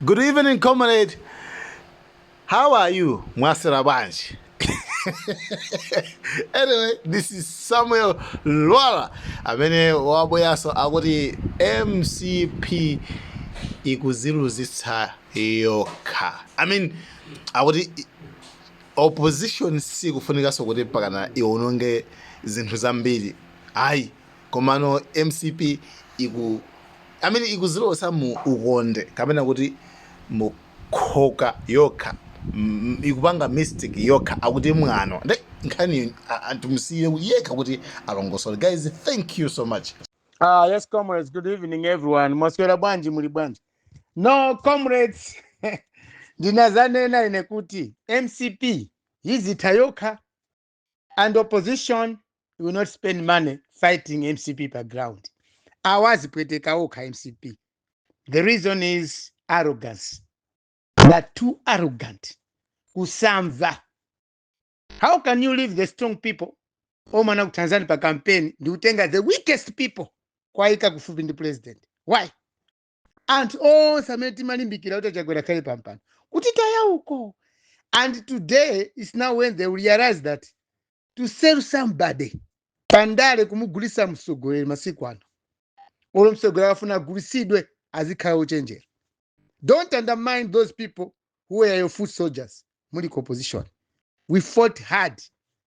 Good evening, comrade. How are you, Mwasira Banj? Anyway, this is Samuel Lwala. Amene waboyaso akuti MCP ikuziruzitsa yokha. Akuti opposition sikufunika sokuti pakana iwononge zinthu zambiri. Hayi, komano MCP ikuzilosa mu ukonde kapena kuti mukhoka yokha ikupanga mistake yokha akuti mwano nkhani antumsiye yekha kuti alongosole. Guys, thank you so much. Yes, comrades. Good evening, everyone. Moswera bwanji muli bwanji. No, comrades. Ndinazanena inekuti MCP yizitha yokha, and opposition will not spend money fighting MCP per ground. Awazipweteka okha MCP. The reason is arrogance. They're too arrogant. Kusamva. How can you leave the strong people? Omana kutanzani pa campaign ndi utenga the weakest people kwaika kufupi ndi president. Why? And all sameti malimbikira utachagwera kale pampano. Kutitaya uko. And today is now when they realize that to sell somebody pandale kumugulisa msogolera masiku ano. Olo msogolera afuna agulisidwe azikhala ochenjera. Don't undermine those people who are your foot soldiers. Muli opposition. We fought hard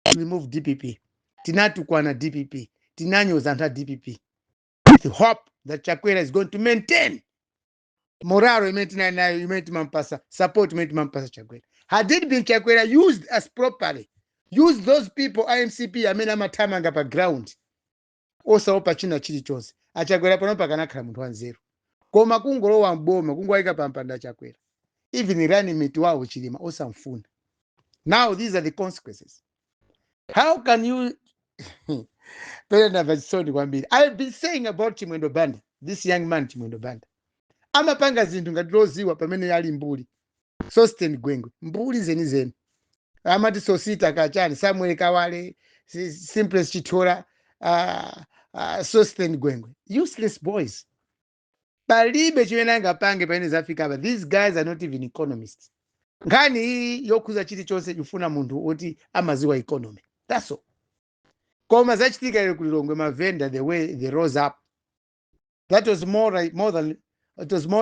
to remove DPP. Tinatukwana DPP. Tinanyoza anta DPP. With hope that Chakwera is going to maintain morale imeti mampasa, support imeti mampasa Chakwera. Had it been Chakwera used as properly, use those people IMCP amena matamanga pa ground. Osa opa china chili chose. Achakwera panopa kanakhala muntu wanzeru. Koma kungolo wa mboma kungwaika pampanda Chakwera. Even running mate wawo chilima osa mfuna. Now these are the consequences. How can you I've been saying about Chimwendo Banda, this young man Chimwendo Banda. Amapanga zinthu ngati loziwa pamene yali mbuli. Sosten Gwengwe. Mbuli zeni. Amati Sosita Kachani, Samuel Kawale, Simplest Chitora, Sosten Gwengwe. Useless boys. Palibe chiwenanga pange pamene zafika. These guys are not even economists. Ngani hii yokuza chiti chose yufuna mundu oti amaziwa economy. That's all. Koma zachitika ile kulilongwe mavenda the way they rose up. That was more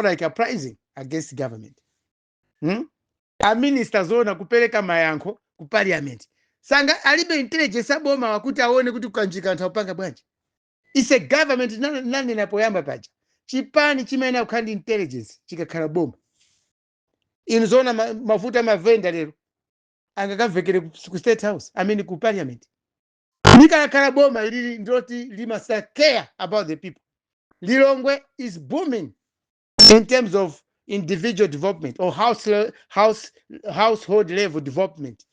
like a pricing against government. A minister zona kupeleka mayankho ku parliament. Sanga alibe intelligence aboma wakuti aone kuti kukanjika anthu apanga bwanji. It's a government nani napoyamba paja. Chipani chimene ukhandi intelligence chikakhala boma. Inzona mafuta mavenda lero angakavekere ku state house ku parliament. Nikakhala boma ili ndoti limasa care about the people. Lilongwe is booming in terms of individual development or household level development.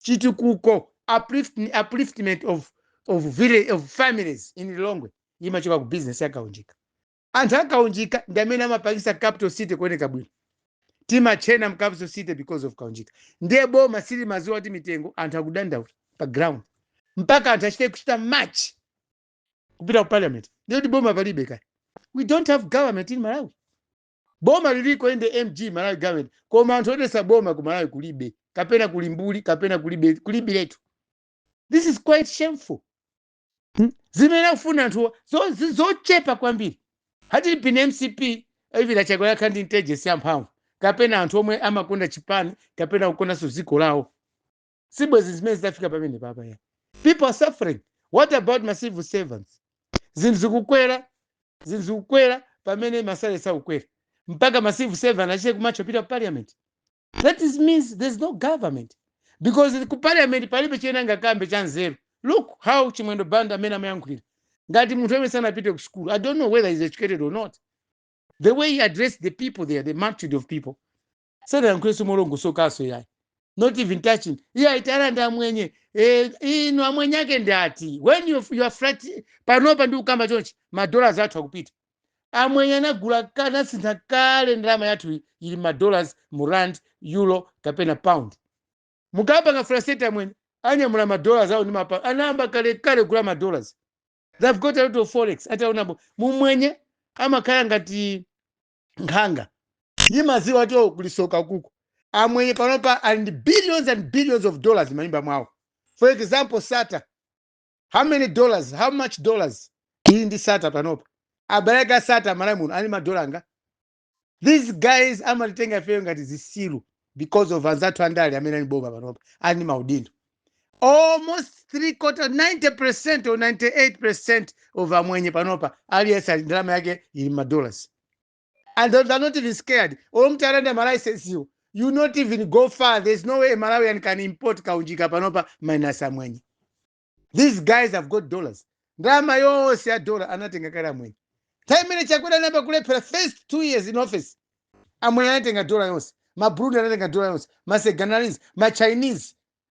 Chitukuko upliftment of village of families in Lilongwe imachoka ku business yakaunjika. Anthu akaunjika ndamene amapangisa capital city kuoneka bwino. Tima chena capital city because of kaunjika. Ndiye boma sili maziwa ati mitengo anthu akudandaula pa ground. Mpaka anthu achite kuchita match kupita ku parliament. Ndiyo di boma palibe kai. We don't have government in Malawi. Boma liliko in the MG Malawi government. Koma anthu odesa boma ku Malawi kulibe. Kapena kulimbuli, kapena kulibe letu. This is quite shameful. Zimene ufuna anthu zochepa kwambiri. Hati lipine MCP hivi la Chakwera kandi intelligence yamphamvu. Kapena anthu omwe amakonda chipani, kapena kukonda ziko lawo. Sibwezi zimene zafika pamene papa ya. People are suffering. What about my civil servants? Zinzukukwera pamene masale sa ukwera. Mpaka ma civil servants achite kumacho pita parliament. That means there's no government. Because ku parliament palibe chenanga kambe chanzeru. Look how Chimwendo Banda amene amayankhulira. Ngati munthu amene sanapite ku school. I don't know whether he's educated or not. The way he addressed the people there, the multitude of people. Sada yankweso molongo sokaso yayi. Not even touching. Italanda mwenye. Ino amwenye yake ndati. When you are flat, panopa ndi ukamba chonchi, $dollars athu akupita. Amwenye anagula kana sintha kale ndalama yathu ili $dollars, rand, euro, kapena pound. Mukapa nga fraseta amwenye, anyamula $dollars au ni mapa. Anamba kale gula $dollars. They've got a lot of forex. Ata unabo. Mumwenye, ama kaya ngati Nghanga. imaziwa to kulisoka kuko amwenye panopa and billions and billions of dollars manyumba mwawo. For example, SATA, how many dollars, how much dollars in the SATA panopa? Abaraka SATA maramun anima dolanga. These guys amalitenga feo ngati zisiru because of anzatu andali amena niboba panopa anima udindo. Almost 3/4, 90% or 98% of amwenye panopa aliyesa drama yake in dollars. And they're not even scared. Omtaranda Malai says you not even go far. There's no way a Malawian can import kaunjika panopa minus amwenye. These guys have got dollars. Drama yo siya dollar anatenga kala mwenye. Time mene chakwenda namba kule for the first 2 years in office. Amwenye anatenga dollar yonse. Ma Burundi anatenga dollar yonse. Ma Senegalese, ma Chinese.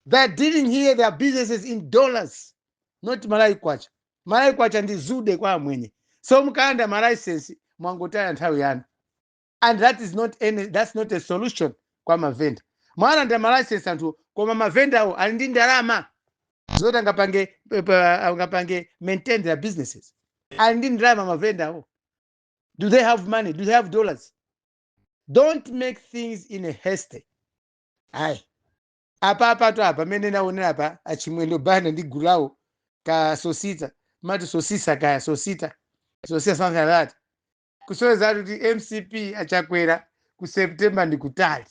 They're dealing here their businesses in dollars. Not Malai kwacha. Malai kwacha ndi zude kwa amwenye. So mkaanda Malai sensi mwangotaya nthawi yana. And that is not that's not a solution kwa mavenda. Mwana nda license antu kwa mavenda au alindi ndalama. Zote ngapange maintain their businesses. Alindi ndalama mavenda au. Do they have money? Do they have dollars? Don't make things in a haste. Aye. Apa to apa mene naone apa achimwendo bana ndi gulao ka sosita. Mati sosisa ka sosita. Sosisa something like that. Kusoweza kuti MCP achakwera ku September ndi kutali.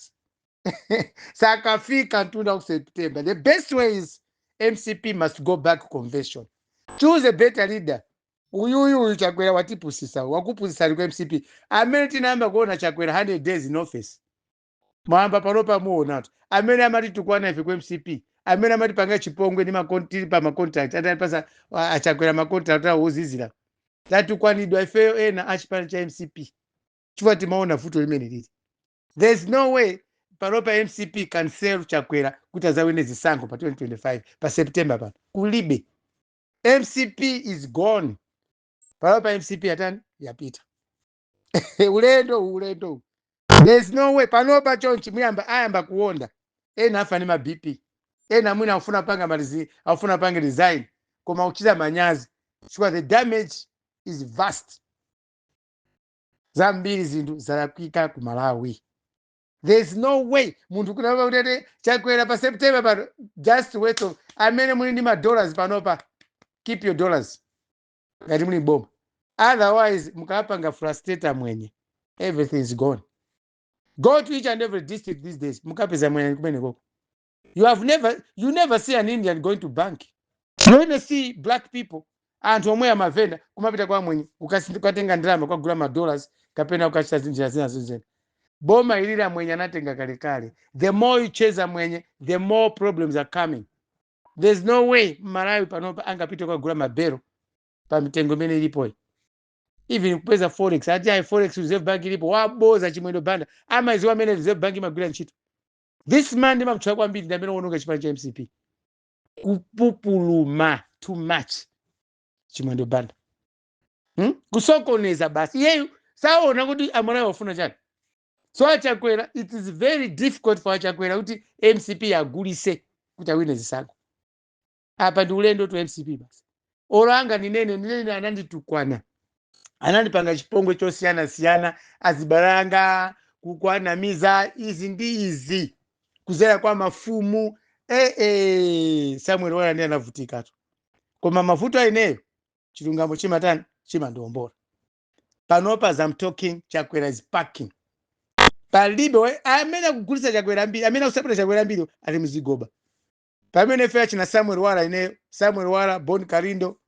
Sakafika ntunda ku September. The best way is MCP must go back to convention. Choose a better leader. Uyu chakwera watipusisa wakupusisa ku MCP. Amene namba kuona chakwera 100 days in office. Mwamba panopa muona tu. Amene amati tukwana ife ku MCP. Amene amati panga chipongwe ni makonti pa macontract. Atapasa achakwera macontract uzizira. Tatukwanidwa ifeyo ena achipani cha MCP. Chifukwa timaona futo limene lili. There's no way panopa MCP can sell chakwera kuti azawine zisankho pa 2025 pa September pano. Kulibe. MCP is gone. Panopa MCP atani yapita. Ulendo. There's no way panopa chonchi muyamba ayamba kuonda. Ena afa ni ma BP. Ena mwina afuna panga malizi, afuna panga design. Koma uchiza manyazi. Chifukwa the damage is vast. Zambiri zindu zarakwika ku Malawi. There's no way muntu kunaba utete chakwera pa September but just wait of amene muli ndi $dollars panopa. Keep your dollars. Ngati muli bomba. Otherwise mukapanga frustrate mwenye. Everything is gone. Go to each and every district these days. Mukapeza mwenye kumene koko. You never see an Indian going to bank. You only see black people. Anthu omwe amavenda kumapita kwa mwenye ukatenga ndalama kwa gula $dollars kapena ukachita zinjira zina. Boma ilira mwenye anatenga kale. The more you chase mwenye, the more problems are coming. There's no way Malawi panopa angapita kwa gula mabero pa mitengo mene ilipo. Even kupeza forex, ati forex reserve bank ilipo waboza chimwendo banda ama iziwa mene reserve bank magula nchito. This man ndima mchwa kwambiri ndamene wonoka chipani cha MCP. Kupupuluma too much. Chimwendo banda. Kusokoneza basi. Yeyu saona kuti amona wafuna chani. So achakwera it is very difficult for achakwera kuti MCP agulise kuti awine zisankho. Apa ndi ulendo to MCP basi. Oranga ninene ananditukwana. Anandipanga chipongwe chosiyana azibaranga kukwanamiza izi ndi izi kuzera kwa mafumu Samuel Wala ndiye anavutika tu. Koma mavuto ineyo chilungamo chimatani chimandombora. Panopa as I'm talking chakwera is packing. Palibe amene kugulisa chakwera mbili amene kusapota chakwera mbili ali mzigoba. Pamene fera china Samuel Wala ineyo Samuel Wala, Bon Karindo,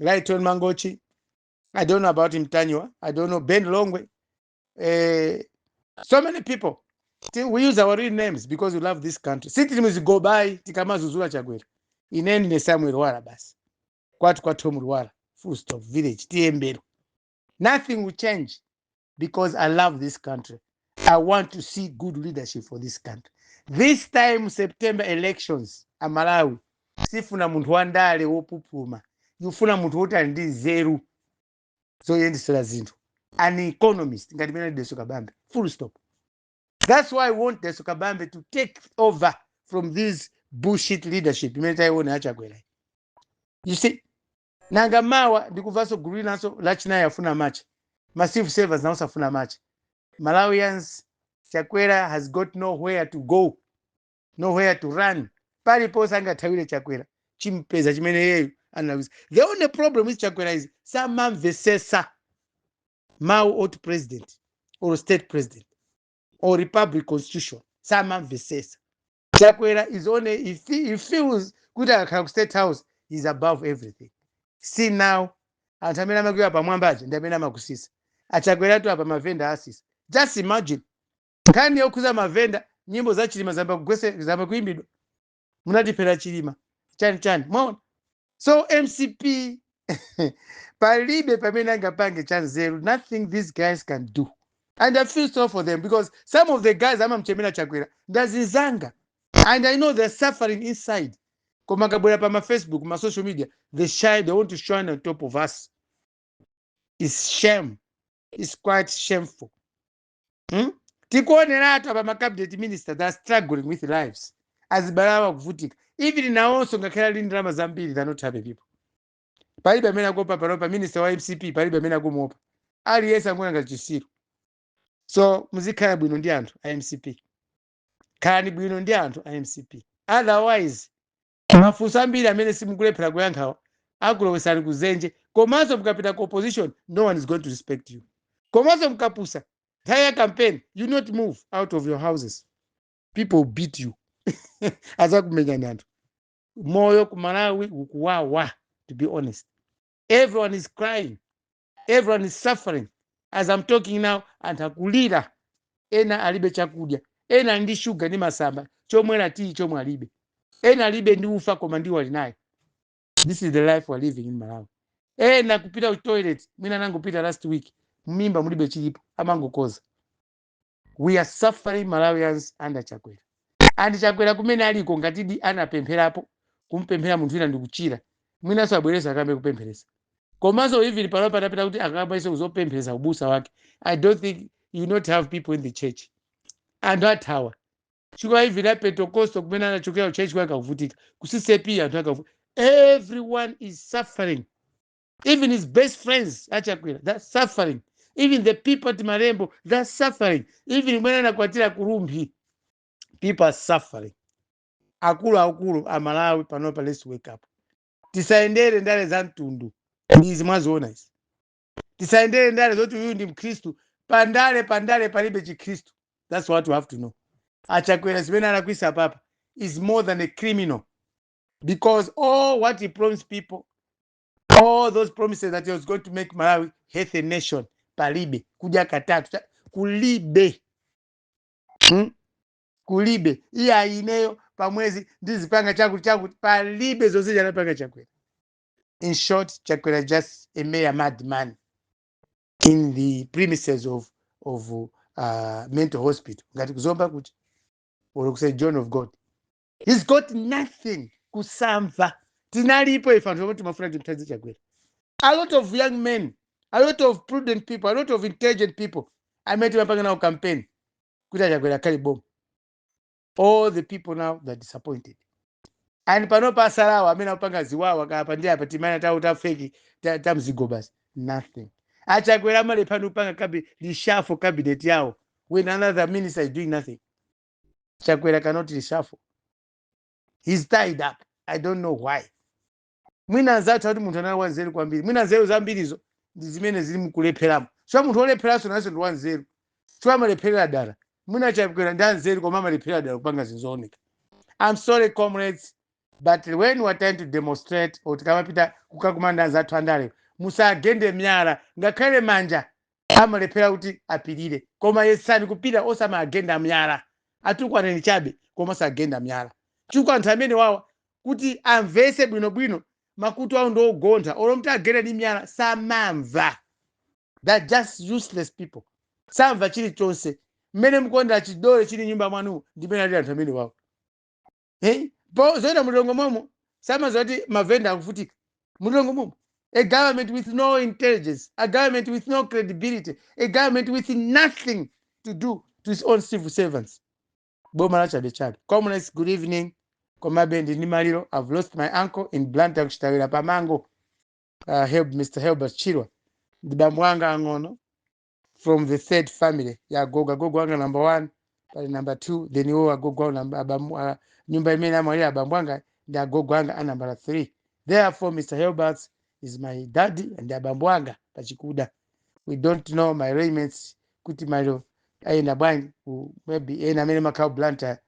Lighton Mangochi. I don't know about him Tanywa. I don't know Ben Longwe. So many people. We use our real names because we love this country. Siti mzigo by tikama zuzula chakwera. Ineni ne Samuel Wala basi. Kwatu kwa Tomu Wala. Full stop. Village. Tiembero. Nothing will change because I love this country. I want to see good leadership for this country. This time September elections Malawi. Sifuna muntu wandale wopupuma. Yufuna muntu wota ndi zeru. So yendisela zintu. An economist. Ngati mena Deso Kabambe. Full stop. That's why I want Deso Kabambe to take over from this bullshit leadership. You see? Nangamawa ndikuvaso guri naso lachina yafuna match. Massive savers na usafuna match. Malawians Chakwera has got nowhere to go, nowhere to run. Paliponse angathawire Chakwera chimpeza chimene yeyo analuza. The only problem with Chakwera is samamvesesa mawu oti president or state president or republic constitution samamvesesa. Chakwera is only, he feels good at state house, is above everything. See now, anthu amene amakwera pamwambaje ndi amene amakusisa. Achakwera apa mavenda asisa. Just imagine, nkhani yokhuza mavenda, nyimbo za Chilima zamba kuimbidwa. Munatipera Chilima. Chani. Mwaona? So MCP, palibe pamene angapange chanzeru, nothing these guys can do. And I feel so for them because some of the guys amamchemera Chakwera ndazinzanga. And I know they're suffering inside. Koma kabwera pa ma Facebook, ma social media, they want to shine on top of us. It's shame. It's quite shameful. Tikuoneratu apa ma cabinet minister, they're struggling with lives. Azibalawa kuvutika. Even now also ngakhala lini drama zambiri, they're not happy people. Palibe amene akopa paropa minister wa MCP, palibe amene akomopa. Aliyense angona ngati chisiru. So muzikhala bwino ndi anthu a MCP. Khalani bwino ndi anthu a MCP. Otherwise, mafunso ambiri amene simukulephera kuyankhawa akulowesani kuzenje. Komanso mukapita ku opposition, no one is going to respect you. Komanso mukapusa nthawi ya campaign, you not move out of your houses. People beat you. Azakumenya anthu. Moyo ku Malawi ukuwawa, to be honest. Everyone is crying. Everyone is suffering. As I'm talking now, anthu akulira. Ena alibe chakudya. Ena ndi sugar ndi masamba. Chomwera tii chomwe alibe. Ena alibe ndi ufa koma ndiwo ali nayo. This is the life we're living in Malawi. Ena kupita ku toilet. Mwina nangopita last week. Mimba mulibe chilipo. Amangokoza. We are suffering Malawians under Chakwera. And Chakwera kumene aliko ngatidi anapempherapo. Kumpemphera munthu wina ndi kuchira. Mwina so abweresa akambe kupempheresa. Komanso even pano patapita kuti akamba iso kuzopempheresa ubusa wake. I don't think you not have people in the church. And athawa. Chikwa even a Pentecostal kumene anachokera church kwake kuvutika. Kusisepi anthu akavutika. Everyone is suffering. Even his best friends, Chakwera, they're suffering. Even the people at Marembo, they're suffering. Even when anakwatira Kurumbi, people are suffering. Akulu Amalawi panopa, let's wake up. Tisaendere ndale za mtundu. Ndizi mwaziona isi. Tisaendere ndale zoti uyu ndi Mkristu. Pandale palibe Chikristu. That's what we have to know. Chakwera zimene anakwisa papa is more than a criminal. Because all what he promised people, all those promises that he was going to make Malawi healthy nation, palibe. Kuja katatu. Kulibe. Kulibe. Iya ineyo pamwezi ndizipanga chaku palibe zonse janapanga Chakwera. In short, Chakwera just a mere madman in the premises of mental hospital. Ngati kuzomba kuti or say John of God. He's got nothing kusamva. Tinalipo if anthu omwe timafuna timthandize Chakwera. A lot of young men, a lot of prudent people, a lot of intelligent people I met mapanga now campaign kuti Chakwera kali bomb. All the people now they're disappointed. And panopa asalawa amene apanga ziwawa kapa ndi apa timana ta fake ta mzigo basi. Nothing. Chakwera mali pano upanga reshuffle cabinet yawo when another minister is doing nothing. Chakwera cannot reshuffle. He's tied up. I don't know why. Mwina nzathu ati munthu anali wanzeru kwambiri. Mwina nzeru zambirizo ndi zimene zili mukulepheramo. So munthu olepheraso naso ndi wanzeru. So amalepherera dala. Mwina Chakwera ndi anzeru koma amalepherera dala kupanga zinzooneka. I'm sorry comrades, but when we're trying to demonstrate or tikamapita kukakumana nzathu andale, musagende myala ngakhale manja amalephera kuti apirire. Koma yesani kupita osama agenda myala. Atukwaneni chabe koma sagenda myala. Chukwa anthu amene wawa kuti amvese bwinobwino makutu awo ndogontha olo mti agenda ndi myala samamva. They're just useless people. Samva chilichonse. Mmene mukonda chidole chili nyumba mwanu ndimene ali anthu amene wawa. Zoita mulongo momo sama zoti mavenda akuvutika. Mulongo momo. A government with no intelligence, a government with no credibility, a government with nothing to do to its own civil servants. Boma la Chabe. Comrades, good evening. Komabendi Nimaliro. I've lost my uncle in Blantyre Kuchitawira Pamango. Mr. Helbert Chirwa. Dibamwanga Angono from the third family. Ya Goga Wanga number 1. pali number 2, then iwo agogo awo nyumba imene amwalira abambo anga ndi agogo anga a number 3. Therefore Mr. Hilbert is my daddy and abambo anga pachikuda. We don't know my arrangements kuti malo ayenda bwanji, maybe ena amene makhala Blantyre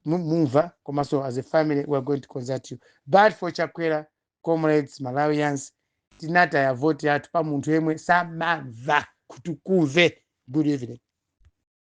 mumva komanso as a family we are going to consult you. But for Chakwera, comrades, Malawians, tinataya vote yathu pa munthu yemwe samamva kuti kumve. Good evening.